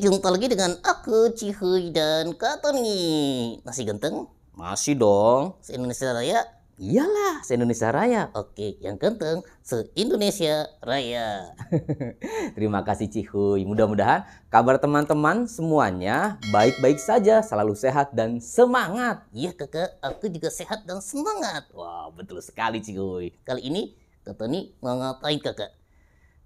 Jumpa lagi dengan aku Cihuy dan Kak Tony. Masih ganteng? Masih dong. Se-Indonesia Raya? Iyalah, se-Indonesia Raya. Oke, yang ganteng se-Indonesia Raya. Terima kasih Cihuy. Mudah-mudahan kabar teman-teman semuanya baik-baik saja, selalu sehat dan semangat. Iya kakak, aku juga sehat dan semangat. Wah, betul sekali Cihuy. Kali ini Kak Tony mau ngapain kakak?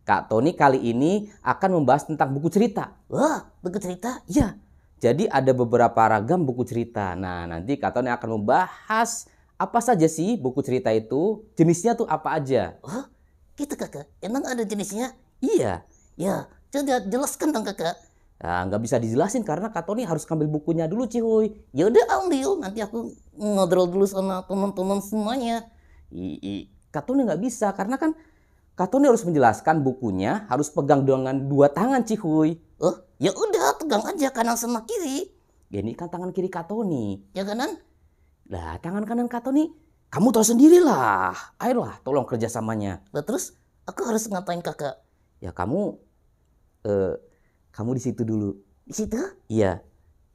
Kak Tony kali ini akan membahas tentang buku cerita. Wah, buku cerita? Iya, jadi ada beberapa ragam buku cerita. Nah, nanti Kak Tony akan membahas apa saja sih buku cerita itu, jenisnya tuh apa aja. Oh, gitu kakak. Emang ada jenisnya? Iya. Ya, coba jelaskan dong kakak. Nah, nggak bisa dijelasin karena Kak Tony harus ngambil bukunya dulu Cihuy. Ya udah ambil, nanti aku ngobrol dulu sama teman-teman semuanya. Kak Tony nggak bisa karena kan Kak Tony harus menjelaskan bukunya, harus pegang dengan dua tangan Cihuy. Oh, ya udah pegang aja kanan sama kiri. Ya, ini kan tangan kiri Kak Tony. Ya kanan? Lah, tangan kanan Kak Tony, kamu tahu sendirilah. Ayolah, tolong kerjasamanya. Lah terus aku harus ngapain kakak? Ya kamu di situ dulu. Di situ? Iya,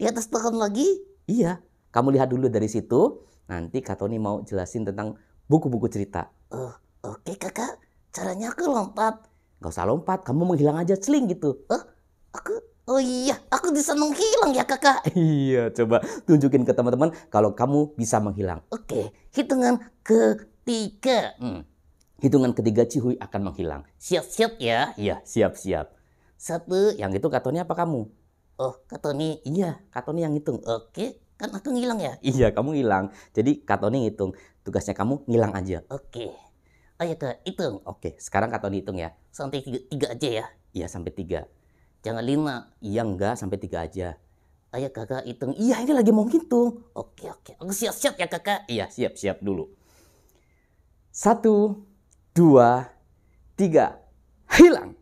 Di atas pohon lagi? iya. Kamu lihat dulu dari situ. Nanti Kak Tony mau jelasin tentang buku-buku cerita. Oh, oke kakak. Caranya aku lompat. Gak usah lompat, kamu menghilang aja celing gitu. Oh iya, aku bisa menghilang ya kakak. Iya, coba tunjukin ke teman-teman kalau kamu bisa menghilang. Oke, hitungan ketiga. Hitungan ketiga Cihuy akan menghilang. Siap-siap ya. Iya, siap-siap. 1. Yang itu Kak Tony apa kamu? Oh, Kak Tony. Iya, Kak Tony yang hitung. Oke, kan aku ngilang ya? Iya, kamu hilang. Jadi Kak Tony ngitung. Tugasnya kamu ngilang aja. Oke. Ayo kak, hitung. Oke, sekarang Kak Tony hitung ya. Sampai tiga aja ya. Iya, sampai 3. Jangan 5. Iya, enggak, sampai 3 aja. Ayo kakak hitung. Iya, ini lagi mau ngitung. Oke. Aku siap-siap ya kakak. Iya, siap-siap dulu. 1, 2, 3. Hilang.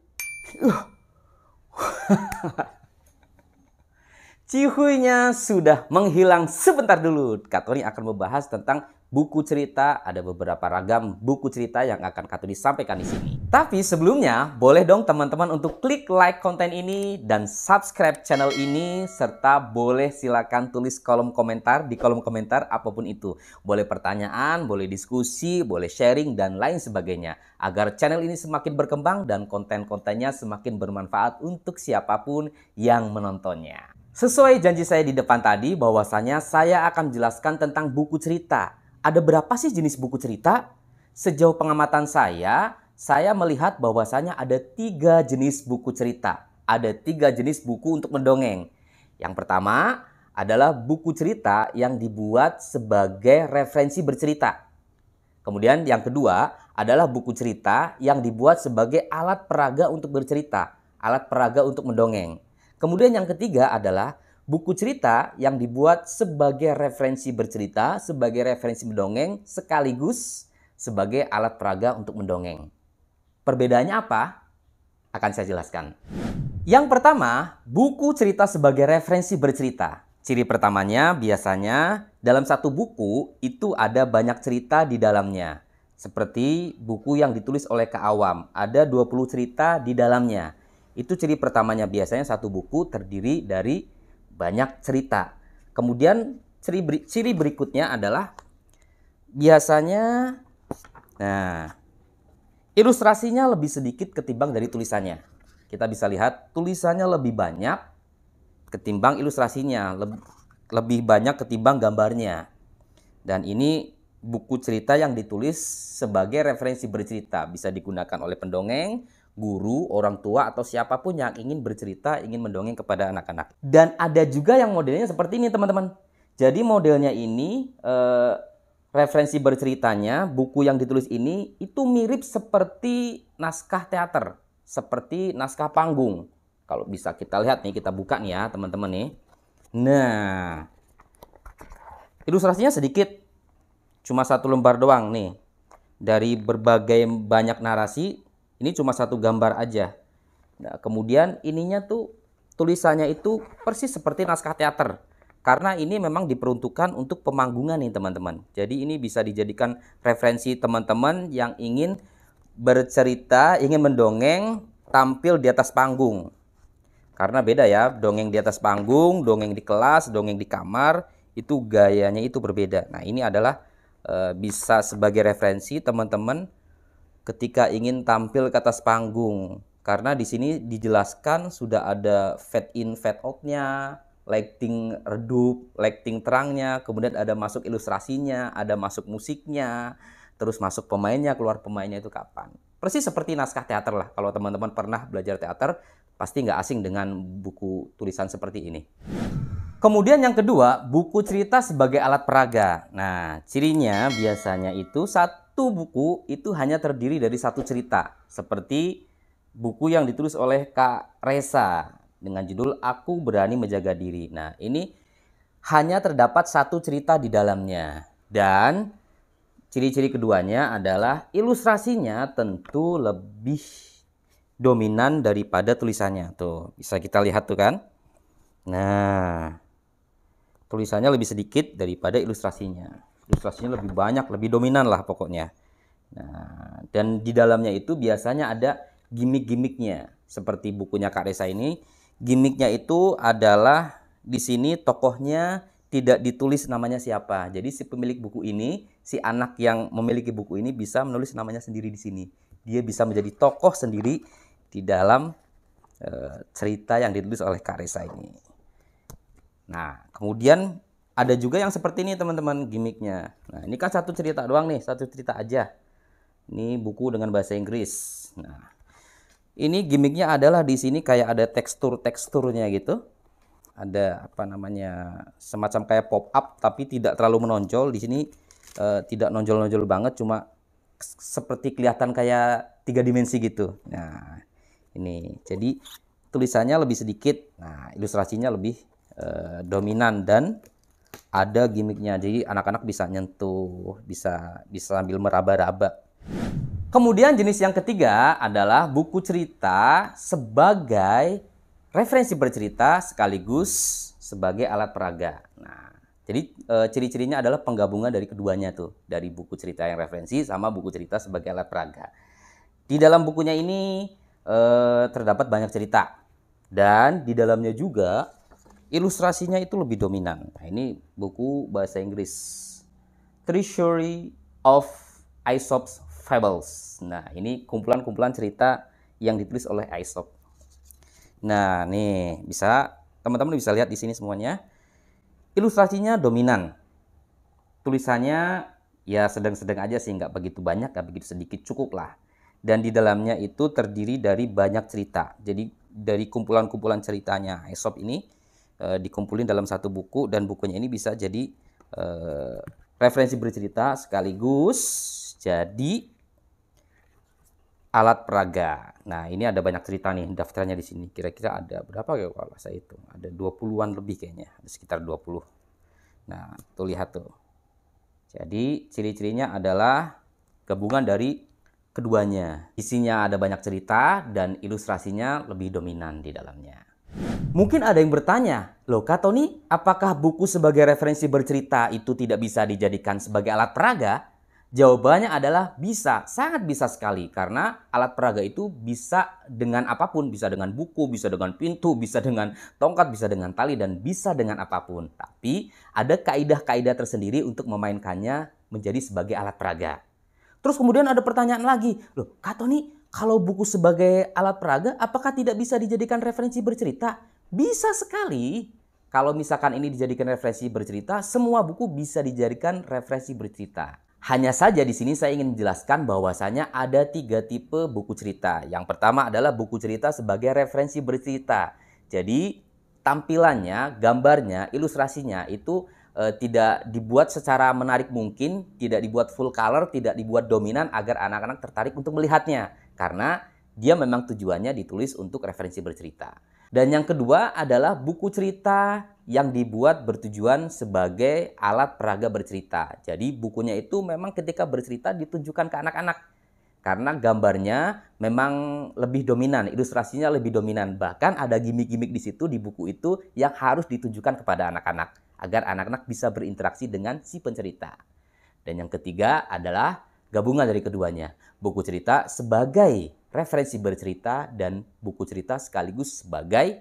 Cihuynya sudah menghilang sebentar dulu. Kak Tony akan membahas tentang buku cerita. Ada beberapa ragam buku cerita yang akan Kak Tony sampaikan di sini. Tapi sebelumnya, boleh dong teman-teman untuk klik like konten ini dan subscribe channel ini. Serta boleh silakan tulis kolom komentar di kolom komentar apapun itu. Boleh pertanyaan, boleh diskusi, boleh sharing, dan lain sebagainya. Agar channel ini semakin berkembang dan konten-kontennya semakin bermanfaat untuk siapapun yang menontonnya. Sesuai janji saya di depan tadi bahwasanya saya akan menjelaskan tentang buku cerita. Ada berapa sih jenis buku cerita? Sejauh pengamatan saya melihat bahwasanya ada 3 jenis buku cerita. Ada 3 jenis buku untuk mendongeng. Yang pertama adalah buku cerita yang dibuat sebagai referensi bercerita. Kemudian yang kedua adalah buku cerita yang dibuat sebagai alat peraga untuk bercerita. Alat peraga untuk mendongeng. Kemudian yang ketiga adalah buku cerita yang dibuat sebagai referensi bercerita, sebagai referensi mendongeng, sekaligus sebagai alat peraga untuk mendongeng. Perbedaannya apa? Akan saya jelaskan. Yang pertama, buku cerita sebagai referensi bercerita. Ciri pertamanya biasanya dalam satu buku itu ada banyak cerita di dalamnya. Seperti buku yang ditulis oleh Kak Awam, ada 20 cerita di dalamnya. Itu ciri pertamanya, biasanya satu buku terdiri dari banyak cerita. Kemudian ciri berikutnya adalah biasanya ilustrasinya lebih sedikit ketimbang dari tulisannya. Kita bisa lihat tulisannya lebih banyak ketimbang ilustrasinya, lebih banyak ketimbang gambarnya. Dan ini buku cerita yang ditulis sebagai referensi bercerita, bisa digunakan oleh pendongeng, guru, orang tua, atau siapapun yang ingin bercerita, ingin mendongeng kepada anak-anak. Dan ada juga yang modelnya seperti ini teman-teman. Jadi modelnya ini, referensi berceritanya, buku yang ditulis ini, itu mirip seperti naskah teater. Seperti naskah panggung. Kalau bisa kita lihat nih, kita buka nih ya teman-teman nih. Nah, ilustrasinya sedikit. Cuma 1 lembar doang nih. Dari berbagai banyak narasi, ini cuma 1 gambar aja. Nah, kemudian ininya tuh tulisannya itu persis seperti naskah teater. Karena ini memang diperuntukkan untuk pemanggungan nih teman-teman. Jadi ini bisa dijadikan referensi teman-teman yang ingin bercerita, ingin mendongeng, tampil di atas panggung. Karena beda ya, dongeng di atas panggung, dongeng di kelas, dongeng di kamar, itu gayanya itu berbeda. Nah, ini adalah bisa sebagai referensi teman-teman ketika ingin tampil ke atas panggung. Karena di sini dijelaskan sudah ada fade in, fade out-nya, lighting redup, lighting terangnya, kemudian ada masuk ilustrasinya, ada masuk musiknya, terus masuk pemainnya, keluar pemainnya itu kapan. Persis seperti naskah teater lah. Kalau teman-teman pernah belajar teater, pasti nggak asing dengan buku tulisan seperti ini. Kemudian yang kedua, buku cerita sebagai alat peraga. Nah, cirinya biasanya itu satu buku itu hanya terdiri dari satu cerita. Seperti buku yang ditulis oleh Kak Resa dengan judul Aku Berani Menjaga Diri. Nah, ini hanya terdapat satu cerita di dalamnya. Dan ciri-ciri keduanya adalah ilustrasinya tentu lebih dominan daripada tulisannya. Tuh, bisa kita lihat tuh kan. Nah, tulisannya lebih sedikit daripada ilustrasinya. Ilustrasinya lebih banyak, lebih dominan lah pokoknya. Nah, dan di dalamnya itu biasanya ada gimmick-gimmicknya. Seperti bukunya Kak Resa ini, gimmicknya itu adalah di sini tokohnya tidak ditulis namanya siapa. Jadi si pemilik buku ini, si anak yang memiliki buku ini bisa menulis namanya sendiri di sini. Dia bisa menjadi tokoh sendiri di dalam cerita yang ditulis oleh Kak Resa ini. Nah, kemudian ada juga yang seperti ini teman-teman gimmicknya. Nah, ini kan satu cerita doang nih, satu cerita aja. Ini buku dengan bahasa Inggris. Nah, ini gimmicknya adalah di sini kayak ada tekstur-teksturnya gitu. Ada apa namanya, semacam kayak pop up tapi tidak terlalu menonjol. Di sini tidak nonjol-nonjol banget, cuma seperti kelihatan kayak 3 dimensi gitu. Nah, ini jadi tulisannya lebih sedikit. Nah, ilustrasinya lebih dominan dan ada gimmicknya. Jadi anak-anak bisa nyentuh, bisa sambil meraba-raba. Kemudian jenis yang ketiga adalah buku cerita sebagai referensi bercerita sekaligus sebagai alat peraga. Nah, jadi ciri-cirinya adalah penggabungan dari keduanya tuh, dari buku cerita yang referensi sama buku cerita sebagai alat peraga. Di dalam bukunya ini terdapat banyak cerita dan di dalamnya juga ilustrasinya itu lebih dominan. Nah, ini buku bahasa Inggris, Treasury of Aesop's Fables. Nah, ini kumpulan-kumpulan cerita yang ditulis oleh Aesop. Nah, nih teman-teman bisa lihat di sini semuanya. Ilustrasinya dominan. Tulisannya ya sedang-sedang aja sih, nggak begitu banyak, nggak begitu sedikit, cukup lah. Dan di dalamnya itu terdiri dari banyak cerita. Jadi dari kumpulan-kumpulan ceritanya Aesop ini dikumpulin dalam satu buku, dan bukunya ini bisa jadi referensi bercerita sekaligus jadi alat peraga. Nah, ini ada banyak cerita nih daftarnya di sini. Kira-kira ada berapa ya kalau saya hitung? Ada 20-an lebih kayaknya, ada sekitar 20. Nah, tuh lihat tuh. Jadi, ciri-cirinya adalah gabungan dari keduanya. Isinya ada banyak cerita dan ilustrasinya lebih dominan di dalamnya. Mungkin ada yang bertanya, loh Kak Tony, apakah buku sebagai referensi bercerita itu tidak bisa dijadikan sebagai alat peraga? Jawabannya adalah bisa, sangat bisa sekali. Karena alat peraga itu bisa dengan apapun. Bisa dengan buku, bisa dengan pintu, bisa dengan tongkat, bisa dengan tali, dan bisa dengan apapun. Tapi ada kaidah-kaidah tersendiri untuk memainkannya menjadi sebagai alat peraga. Terus kemudian ada pertanyaan lagi, loh Kak Tony, kalau buku sebagai alat peraga apakah tidak bisa dijadikan referensi bercerita? Bisa sekali. Kalau misalkan ini dijadikan referensi bercerita, semua buku bisa dijadikan referensi bercerita. Hanya saja di sini saya ingin menjelaskan bahwasanya ada 3 tipe buku cerita. Yang pertama adalah buku cerita sebagai referensi bercerita. Jadi tampilannya, gambarnya, ilustrasinya itu tidak dibuat secara menarik mungkin, tidak dibuat full color, tidak dibuat dominan agar anak-anak tertarik untuk melihatnya. Karena dia memang tujuannya ditulis untuk referensi bercerita. Dan yang kedua adalah buku cerita yang dibuat bertujuan sebagai alat peraga bercerita. Jadi bukunya itu memang ketika bercerita ditunjukkan ke anak-anak. Karena gambarnya memang lebih dominan, ilustrasinya lebih dominan. Bahkan ada gimmick-gimmick di situ di buku itu yang harus ditunjukkan kepada anak-anak. Agar anak-anak bisa berinteraksi dengan si pencerita. Dan yang ketiga adalah gabungan dari keduanya. Buku cerita sebagai referensi bercerita dan buku cerita sekaligus sebagai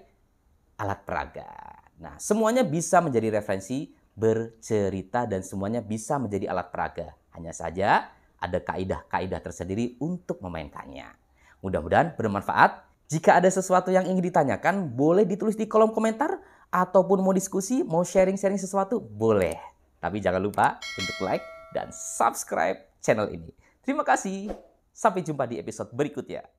alat peraga. Nah, semuanya bisa menjadi referensi bercerita dan semuanya bisa menjadi alat peraga. Hanya saja ada kaidah-kaidah tersendiri untuk memainkannya. Mudah-mudahan bermanfaat. Jika ada sesuatu yang ingin ditanyakan, boleh ditulis di kolom komentar ataupun mau diskusi, mau sharing-sharing sesuatu, boleh. Tapi jangan lupa untuk like dan subscribe channel ini. Terima kasih. Sampai jumpa di episode berikutnya.